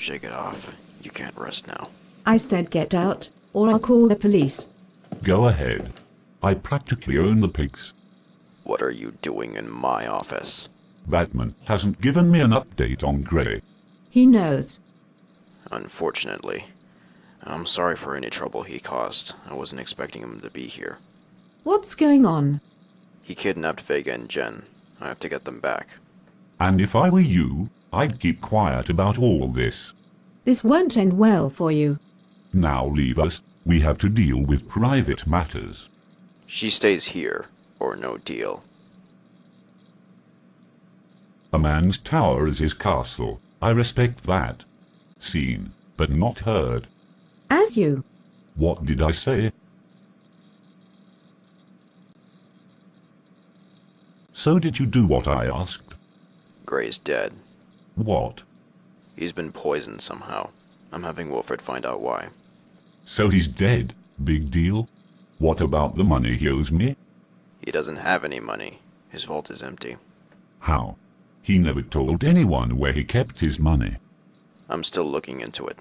Shake it off. You can't rest now. I said get out, or I'll call the police. Go ahead. I practically own the pigs. What are you doing in my office? Batman hasn't given me an update on Gray. He knows. Unfortunately. I'm sorry for any trouble he caused. I wasn't expecting him to be here. What's going on? He kidnapped Vega and Jen. I have to get them back. And if I were you, I'd keep quiet about all this. This won't end well for you. Now leave us. We have to deal with private matters. She stays here, or no deal. A man's tower is his castle. I respect that. Seen, but not heard. As you. What did I say? So did you do what I asked? Gray's dead. What? He's been poisoned somehow. I'm having Wilfred find out why. So he's dead. Big deal. What about the money he owes me? He doesn't have any money. His vault is empty. How? He never told anyone where he kept his money. I'm still looking into it.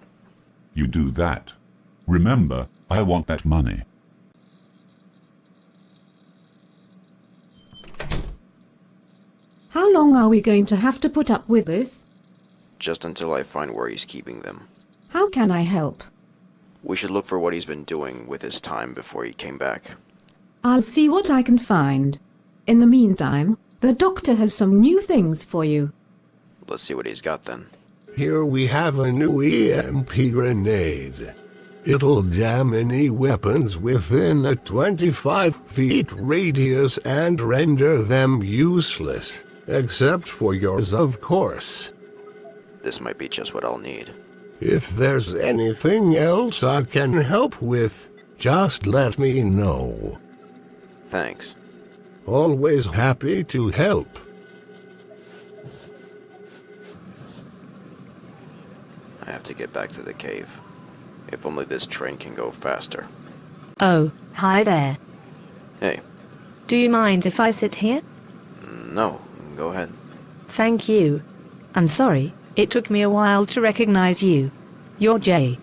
You do that. Remember, I want that money. How long are we going to have to put up with this? Just until I find where he's keeping them. How can I help? We should look for what he's been doing with his time before he came back. I'll see what I can find. In the meantime, the doctor has some new things for you. Let's see what he's got then. Here we have a new EMP grenade. It'll jam any weapons within a 25 feet radius and render them useless. Except for yours, of course. This might be just what I'll need. If there's anything else I can help with, just let me know. Thanks. Always happy to help. I have to get back to the cave. If only this train can go faster. Oh, hi there. Hey. Do you mind if I sit here? No, go ahead. Thank you. I'm sorry, it took me a while to recognize you. You're Jay.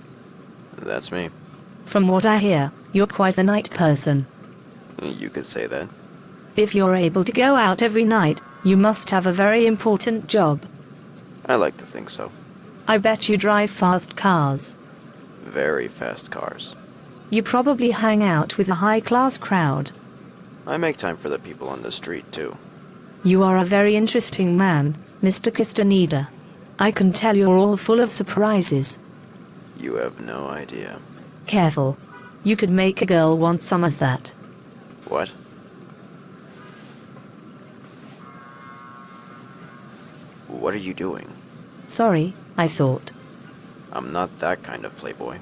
That's me. From what I hear, you're quite the night person. You could say that. If you're able to go out every night, you must have a very important job. I like to think so. I bet you drive fast cars. Very fast cars. You probably hang out with a high-class crowd. I make time for the people on the street, too. You are a very interesting man, Mr. Castaneda. I can tell you're all full of surprises. You have no idea. Careful. You could make a girl want some of that. What? What are you doing? Sorry, I thought. I'm not that kind of playboy.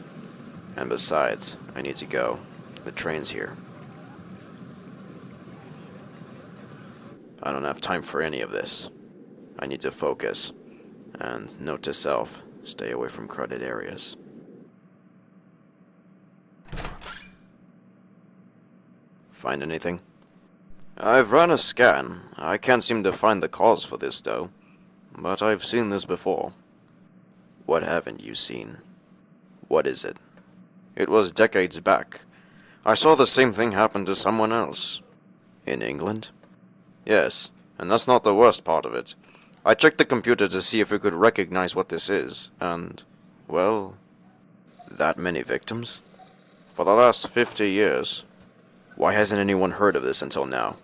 And besides, I need to go. The train's here. I don't have time for any of this. I need to focus. And note to self, stay away from crowded areas. Find anything? I've run a scan. I can't seem to find the cause for this, though. But I've seen this before. What haven't you seen? What is it? It was decades back. I saw the same thing happen to someone else. In England? Yes, and that's not the worst part of it. I checked the computer to see if it could recognize what this is, and, well, that many victims? For the last 50 years. Why hasn't anyone heard of this until now?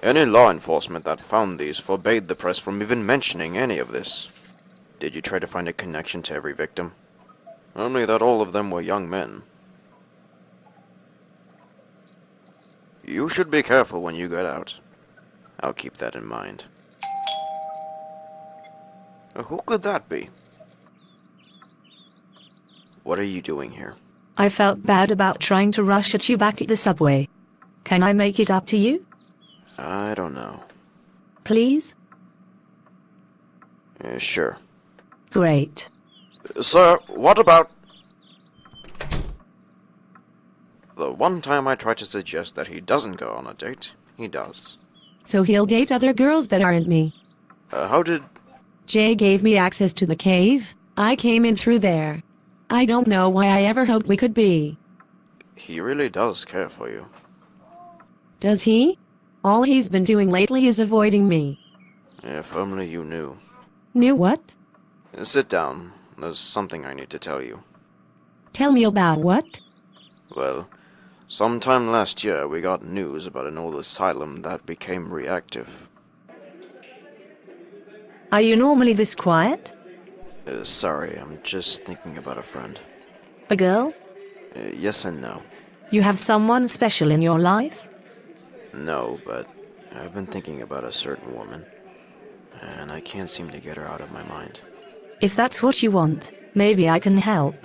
Any law enforcement that found these forbade the press from even mentioning any of this. Did you try to find a connection to every victim? Only that all of them were young men. You should be careful when you get out. I'll keep that in mind. Who could that be? What are you doing here? I felt bad about trying to rush at you back at the subway. Can I make it up to you? I don't know. Please? Sure. Great. Sir, what about... The one time I try to suggest that he doesn't go on a date, he does. So he'll date other girls that aren't me. How did... Jay gave me access to the cave. I came in through there. I don't know why I ever hoped we could be. He really does care for you. Does he? All he's been doing lately is avoiding me. If only you knew. Knew what? Sit down. There's something I need to tell you. Tell me about what? Well, sometime last year we got news about an old asylum that became reactive. Are you normally this quiet? Sorry, I'm just thinking about a friend. A girl? Yes and no. You have someone special in your life? No, but I've been thinking about a certain woman, and I can't seem to get her out of my mind. If that's what you want, maybe I can help.